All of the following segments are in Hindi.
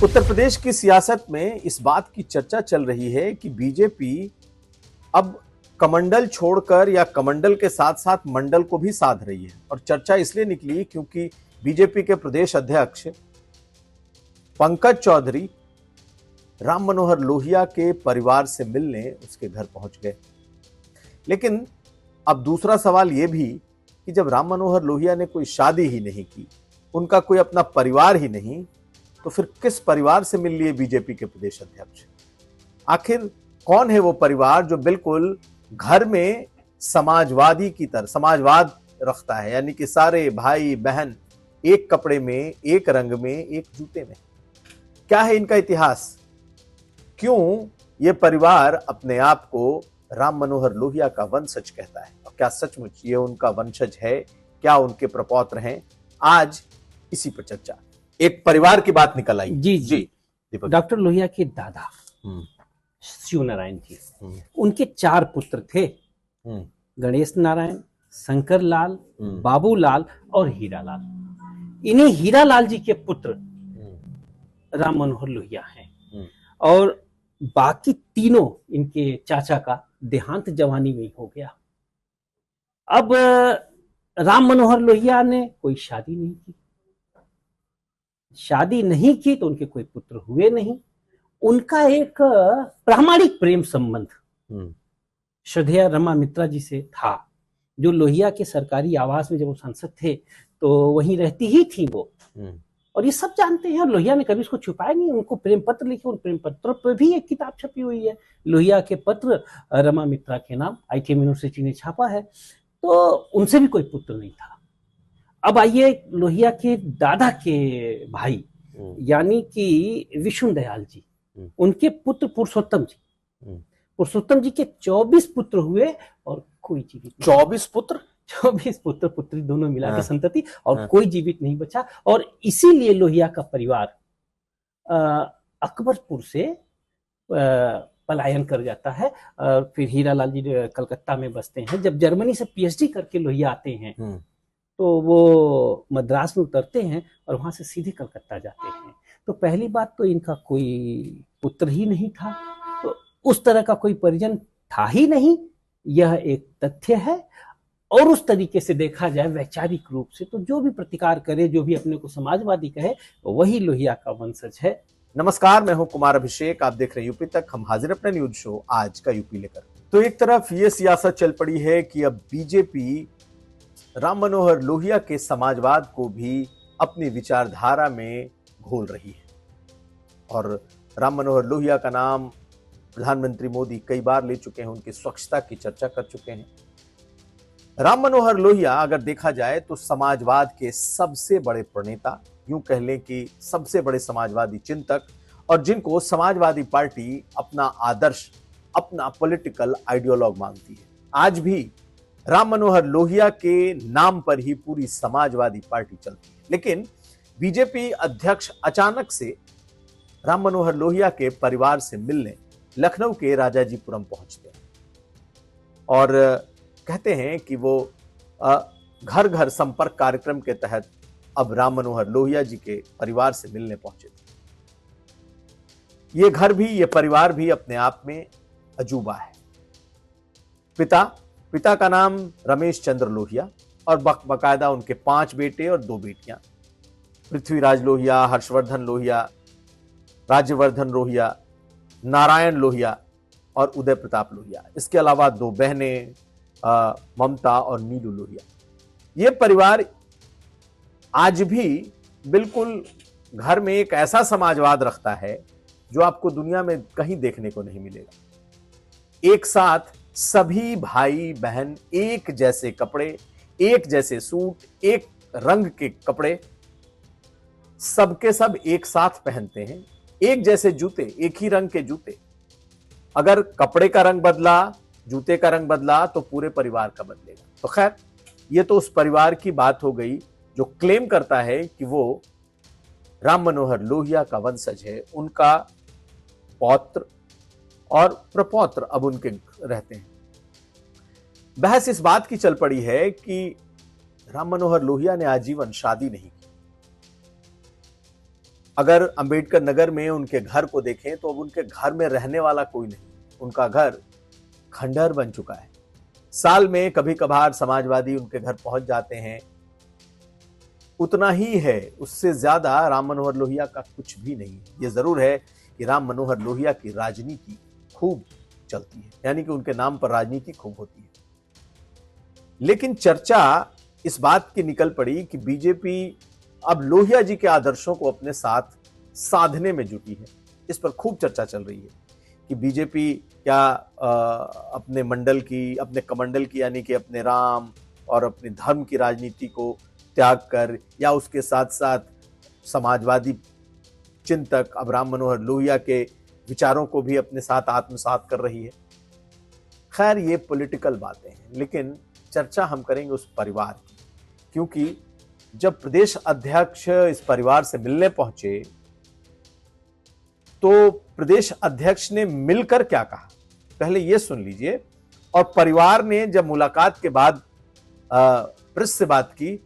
उत्तर प्रदेश की सियासत में इस बात की चर्चा चल रही है कि बीजेपी अब कमंडल छोड़कर या कमंडल के साथ साथ मंडल को भी साध रही है। और चर्चा इसलिए निकली क्योंकि बीजेपी के प्रदेश अध्यक्ष पंकज चौधरी राम मनोहर लोहिया के परिवार से मिलने उसके घर पहुंच गए। लेकिन अब दूसरा सवाल यह भी कि जब राम मनोहर लोहिया ने कोई शादी ही नहीं की, उनका कोई अपना परिवार ही नहीं, तो फिर किस परिवार से मिल लिए बीजेपी के प्रदेश अध्यक्ष? आखिर कौन है वो परिवार जो बिल्कुल घर में समाजवादी की तरह समाजवाद रखता है, यानी कि सारे भाई बहन एक कपड़े में, एक रंग में, एक जूते में? क्या है इनका इतिहास? क्यों ये परिवार अपने आप को राम मनोहर लोहिया का वंशज कहता है? और क्या सचमुच ये उनका वंशज है? क्या उनके प्रपौत्र हैं? आज इसी पर चर्चा। एक परिवार की बात निकल आई। जी डॉक्टर लोहिया के दादा शिव नारायण जी, उनके 4 पुत्र थे। गणेश नारायण, शंकर लाल, बाबू लाल और हीरा लाल। इन्हीं हीरा लाल जी के पुत्र राम मनोहर लोहिया हैं। और बाकी तीनों इनके चाचा का देहांत जवानी में ही हो गया। अब राम मनोहर लोहिया ने कोई शादी नहीं की तो उनके कोई पुत्र हुए नहीं। उनका एक प्रामाणिक प्रेम संबंध श्रद्धेय रमा मित्रा जी से था, जो लोहिया के सरकारी आवास में जब वो सांसद थे तो वहीं रहती ही थी वो। और ये सब जानते हैं, और लोहिया ने कभी इसको छुपाया नहीं। उनको प्रेम पत्र लिखे, उन प्रेम पत्रों पर भी एक किताब छपी हुई है, लोहिया के पत्र रमा मित्रा के नाम, ITM यूनिवर्सिटी ने छापा है। तो उनसे भी कोई पुत्र नहीं था। अब आइए लोहिया के दादा के भाई यानी कि विष्णु दयाल जी, उनके पुत्र पुरुषोत्तम जी के 24 पुत्र हुए और कोई जीवित 24 पुत्र पुत्री दोनों मिला के संतति, और कोई जीवित नहीं बचा। और इसीलिए लोहिया का परिवार अकबरपुर से पलायन कर जाता है। फिर हीरा लाल जी कलकत्ता में बसते हैं। जब जर्मनी से PhD करके लोहिया आते हैं तो वो मद्रास में उतरते हैं और वहां से सीधे कलकत्ता जाते हैं। तो पहली बात तो इनका कोई पुत्र ही नहीं था, तो उस तरह का कोई परिजन था ही नहीं, यह एक तथ्य है। और उस तरीके से देखा जाए वैचारिक रूप से तो जो भी प्रतिकार करे, जो भी अपने को समाजवादी कहे, वही लोहिया का वंशज है। नमस्कार, मैं हूं कुमार अभिषेक, आप देख रहे हैं यूपी तक। हम हाजिर अपने न्यूज शो आज का यूपी लेकर। तो एक तरफ ये सियासत चल पड़ी है कि अब बीजेपी राम मनोहर लोहिया के समाजवाद को भी अपनी विचारधारा में घोल रही है। और राम मनोहर लोहिया का नाम प्रधानमंत्री मोदी कई बार ले चुके हैं, उनकी स्वच्छता की चर्चा कर चुके हैं। राम मनोहर लोहिया अगर देखा जाए तो समाजवाद के सबसे बड़े प्रणेता, यूं कह लें कि सबसे बड़े समाजवादी चिंतक, और जिनको समाजवादी पार्टी अपना आदर्श, अपना पॉलिटिकल आइडियोलॉग मानती है। आज भी राम मनोहर लोहिया के नाम पर ही पूरी समाजवादी पार्टी चलती है। लेकिन बीजेपी अध्यक्ष अचानक से राम मनोहर लोहिया के परिवार से मिलने लखनऊ के राजाजीपुरम पहुंचते हैं और कहते हैं कि वो घर घर संपर्क कार्यक्रम के तहत अब राम मनोहर लोहिया जी के परिवार से मिलने पहुंचे थे। ये घर भी, ये परिवार भी अपने आप में अजूबा है। पिता का नाम रमेश चंद्र लोहिया और बाकायदा उनके 5 बेटे और 2 बेटियां, पृथ्वीराज लोहिया, हर्षवर्धन लोहिया, राज्यवर्धन लोहिया, नारायण लोहिया और उदय प्रताप लोहिया। इसके अलावा 2 बहनें, ममता और नीलू लोहिया। यह परिवार आज भी बिल्कुल घर में एक ऐसा समाजवाद रखता है जो आपको दुनिया में कहीं देखने को नहीं मिलेगा। एक साथ सभी भाई बहन एक जैसे कपड़े, एक जैसे सूट, एक रंग के कपड़े, सबके सब एक साथ पहनते हैं। एक जैसे जूते, एक ही रंग के जूते। अगर कपड़े का रंग बदला, जूते का रंग बदला तो पूरे परिवार का बदलेगा। तो खैर, ये तो उस परिवार की बात हो गई जो क्लेम करता है कि वो राम मनोहर लोहिया का वंशज है। उनका पौत्र और प्रपौत्र अब उनके रहते हैं। बहस इस बात की चल पड़ी है कि राम मनोहर लोहिया ने आजीवन शादी नहीं की। अगर अंबेडकर नगर में उनके घर को देखें तो अब उनके घर में रहने वाला कोई नहीं, उनका घर खंडहर बन चुका है। साल में कभी कभार समाजवादी उनके घर पहुंच जाते हैं, उतना ही है, उससे ज्यादा राम मनोहर लोहिया का कुछ भी नहीं है। ये जरूर है कि राम मनोहर लोहिया की राजनीति खूब चलती है, यानी कि उनके नाम पर राजनीति खूब होती है। लेकिन चर्चा इस बात की निकल पड़ी कि बीजेपी अब लोहिया जी के आदर्शों को अपने साथ साधने में जुटी है। इस पर खूब चर्चा चल रही है कि बीजेपी क्या अपने मंडल की, अपने कमंडल की, यानी कि अपने राम और अपने धर्म की राजनीति को त्याग कर, या उसके साथ साथ समाजवादी चिंतक अब राम मनोहर लोहिया के विचारों को भी अपने साथ आत्मसात कर रही है। खैर, ये पॉलिटिकल बातें हैं, लेकिन चर्चा हम करेंगे उस परिवार की, क्योंकि जब प्रदेश अध्यक्ष इस परिवार से मिलने पहुंचे तो प्रदेश अध्यक्ष ने मिलकर क्या कहा, पहले यह सुन लीजिए। और परिवार ने जब मुलाकात के बाद प्रेस से बात की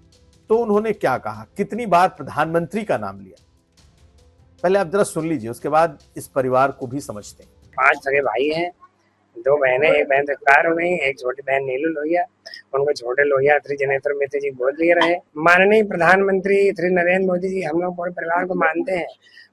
तो उन्होंने क्या कहा, कितनी बार प्रधानमंत्री का नाम लिया, पहले आप जरा सुन लीजिए, उसके बाद इस परिवार को भी समझते हैं। 5 सगे भाई हैं, 2 बहनें, एक बहन एक्सपायर हो गई, एक छोटी बहन नीलू लोहिया, उनको छोटे लोहिया श्री जनेश्वर मित्र जी गोद लिए रहे। माननीय प्रधानमंत्री श्री नरेंद्र मोदी जी हम लोग पूरे परिवार को मानते हैं,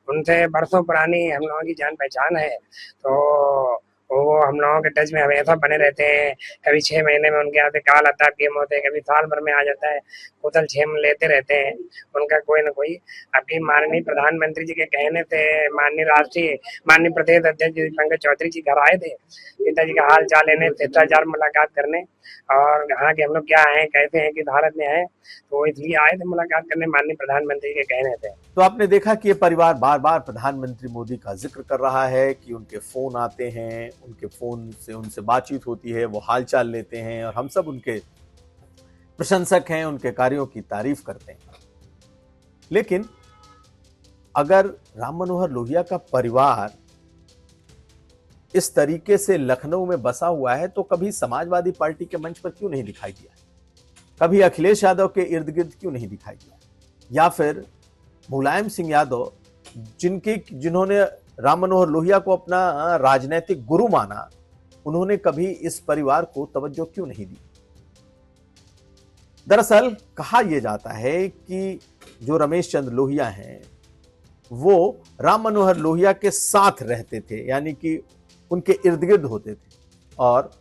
उनसे बरसों पुरानी हम लोगों की जान पहचान है, तो वो हम लोगों के टच में हमेशा बने रहते हैं। कभी 6 महीने में उनके यहाँ पे काल आता है, पीएम होते हैं, कभी साल भर में आ जाता है, उतल छेम लेते रहते हैं उनका कोई ना कोई। आपकी माननीय प्रधानमंत्री जी के कहने से माननीय प्रदेश अध्यक्ष जी पंकज चौधरी जी घर आए थे पिताजी का हाल चाल लेने, शिष्टाचार मुलाकात करने, और कहा कि हम लोग क्या आए, कैसे हैं, किस भारत में आए, तो इसलिए आए थे मुलाकात करने माननीय प्रधानमंत्री के कहने से। तो आपने देखा कि ये परिवार बार बार प्रधानमंत्री मोदी का जिक्र कर रहा है कि उनके फोन आते हैं, उनके फोन से उनसे बातचीत होती है, वो हालचाल लेते हैं, और हम सब उनके प्रशंसक हैं, उनके कार्यों की तारीफ करते हैं। लेकिन अगर राम मनोहर लोहिया का परिवार इस तरीके से लखनऊ में बसा हुआ है तो कभी समाजवादी पार्टी के मंच पर क्यों नहीं दिखाई दिया, कभी अखिलेश यादव के इर्द गिर्द क्यों नहीं दिखाई दिया, या फिर मुलायम सिंह यादव जिन्होंने राम मनोहर लोहिया को अपना राजनीतिक गुरु माना, उन्होंने कभी इस परिवार को तवज्जो क्यों नहीं दी। दरअसल कहा यह जाता है कि जो रमेश चंद्र लोहिया हैं वो राम मनोहर लोहिया के साथ रहते थे, यानी कि उनके इर्द गिर्द होते थे, और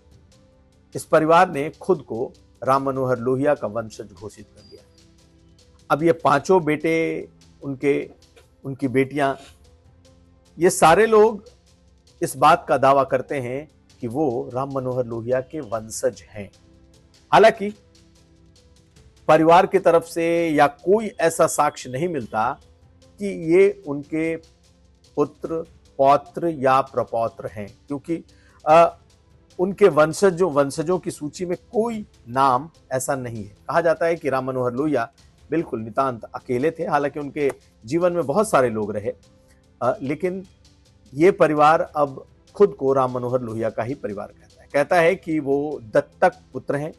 इस परिवार ने खुद को राम मनोहर लोहिया का वंशज घोषित कर दिया। अब ये 5 बेटे, उनकी बेटियां, ये सारे लोग इस बात का दावा करते हैं कि वो राम मनोहर लोहिया के वंशज हैं। हालांकि परिवार की तरफ से या कोई ऐसा साक्ष्य नहीं मिलता कि ये उनके पुत्र, पौत्र या प्रपौत्र हैं, क्योंकि उनके वंशजों की सूची में कोई नाम ऐसा नहीं है। कहा जाता है कि राम मनोहर लोहिया बिल्कुल नितांत अकेले थे, हालांकि उनके जीवन में बहुत सारे लोग रहे, लेकिन ये परिवार अब खुद को राम मनोहर लोहिया का ही परिवार कहता है कि वो दत्तक पुत्र हैं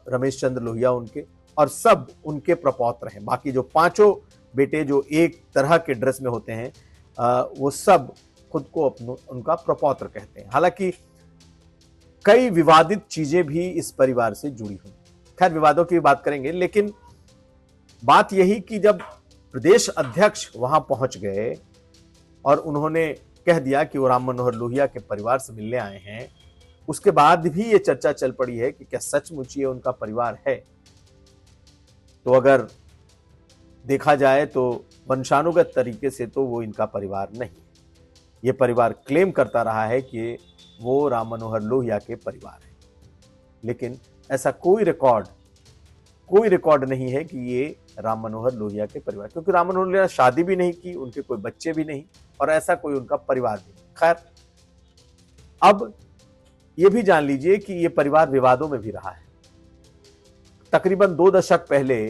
रमेश चंद्र लोहिया उनके, और सब उनके प्रपौत्र हैं। बाकी जो 5 बेटे जो एक तरह के ड्रेस में होते हैं वो सब खुद को उनका प्रपौत्र कहते हैं। हालांकि कई विवादित चीजें भी इस परिवार से जुड़ी हुई, खैर विवादों की बात करेंगे, लेकिन बात यही कि जब प्रदेश अध्यक्ष वहां पहुंच गए और उन्होंने कह दिया कि वो राम मनोहर लोहिया के परिवार से मिलने आए हैं, उसके बाद भी ये चर्चा चल पड़ी है कि क्या सचमुच ये उनका परिवार है। तो अगर देखा जाए तो वंशानुगत तरीके से तो वो इनका परिवार नहीं है। ये परिवार क्लेम करता रहा है कि वो राम मनोहर लोहिया के परिवार है, लेकिन ऐसा कोई रिकॉर्ड नहीं है कि ये राम मनोहर लोहिया के परिवार, क्योंकि राम मनोहर लोहिया शादी भी नहीं की, उनके कोई बच्चे भी नहीं, और ऐसा कोई उनका परिवार भी नहीं। खैर, अब ये भी जान लीजिए कि ये परिवार विवादों में भी रहा है। तकरीबन 2 दशक पहले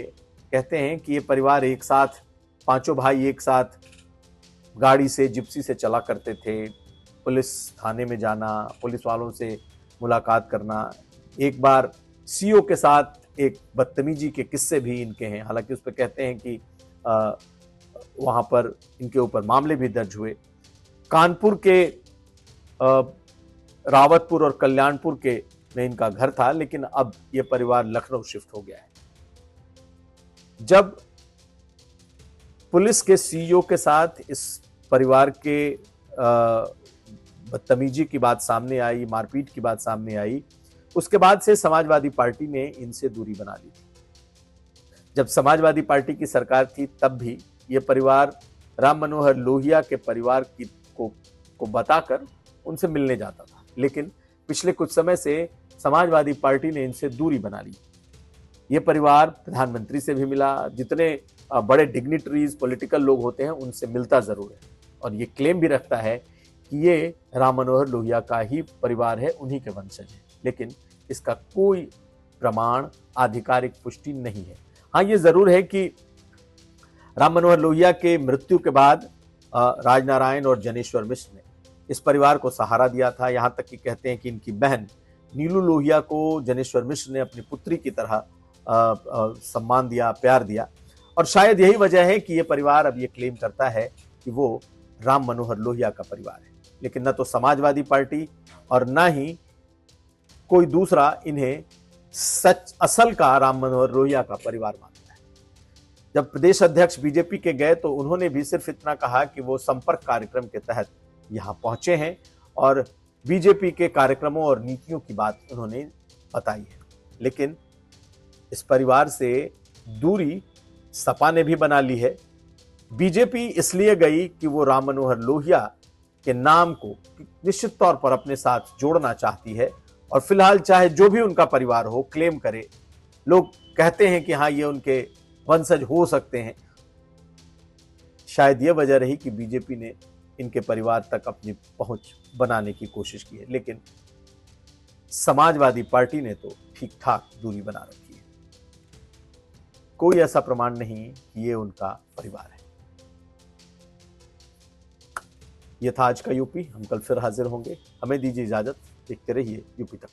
कहते हैं कि ये परिवार एक साथ, 5 भाई एक साथ गाड़ी से, जिप्सी से चला करते थे, पुलिस थाने में जाना, पुलिस वालों से मुलाकात करना। एक बार सीओ के साथ एक बदतमीजी के किस्से भी इनके हैं, हालांकि उस पर कहते हैं कि वहां पर इनके ऊपर मामले भी दर्ज हुए। कानपुर के रावतपुर और कल्याणपुर के में इनका घर था, लेकिन अब यह परिवार लखनऊ शिफ्ट हो गया है। जब पुलिस के सीईओ के साथ इस परिवार के बदतमीजी की बात सामने आई, मारपीट की बात सामने आई, उसके बाद से समाजवादी पार्टी ने इनसे दूरी बना ली थी। जब समाजवादी पार्टी की सरकार थी तब भी यह परिवार राम मनोहर लोहिया के परिवार को बताकर उनसे मिलने जाता था, लेकिन पिछले कुछ समय से समाजवादी पार्टी ने इनसे दूरी बना ली। ये परिवार प्रधानमंत्री से भी मिला, जितने बड़े डिग्निटरीज पॉलिटिकल लोग होते हैं उनसे मिलता जरूर है, और ये क्लेम भी रखता है कि ये राम मनोहर लोहिया का ही परिवार है, उन्हीं के वंशज है, लेकिन इसका कोई प्रमाण, आधिकारिक पुष्टि नहीं है। हाँ, ये जरूर है कि राम मनोहर लोहिया के मृत्यु के बाद राजनारायण और जनेश्वर मिश्र ने इस परिवार को सहारा दिया था। यहां तक कि कहते हैं कि इनकी बहन नीलू लोहिया को जनेश्वर मिश्र ने अपनी पुत्री की तरह सम्मान दिया, प्यार दिया, और शायद यही वजह है कि यह परिवार अब ये क्लेम करता है कि वो राम मनोहर लोहिया का परिवार है। लेकिन न तो समाजवादी पार्टी और न ही कोई दूसरा इन्हें असल का राम मनोहर लोहिया का परिवार मानता है। जब प्रदेश अध्यक्ष बीजेपी के गए तो उन्होंने भी सिर्फ इतना कहा कि वो संपर्क कार्यक्रम के तहत यहां पहुंचे हैं और बीजेपी के कार्यक्रमों और नीतियों की बात उन्होंने बताई है। लेकिन इस परिवार से दूरी सपा ने भी बना ली है। बीजेपी इसलिए गई कि वो राम मनोहर लोहिया के नाम को निश्चित तौर पर अपने साथ जोड़ना चाहती है, और फिलहाल चाहे जो भी उनका परिवार हो, क्लेम करे, लोग कहते हैं कि हाँ ये उनके वंशज हो सकते हैं। शायद ये वजह रही कि बीजेपी ने इनके परिवार तक अपनी पहुंच बनाने की कोशिश की है, लेकिन समाजवादी पार्टी ने तो ठीक ठाक दूरी बना रखी है। कोई ऐसा प्रमाण नहीं कि ये उनका परिवार है। ये था आज का यूपी। हम कल फिर हाजिर होंगे। हमें दीजिए इजाजत। देखते रहिए यूपी तक।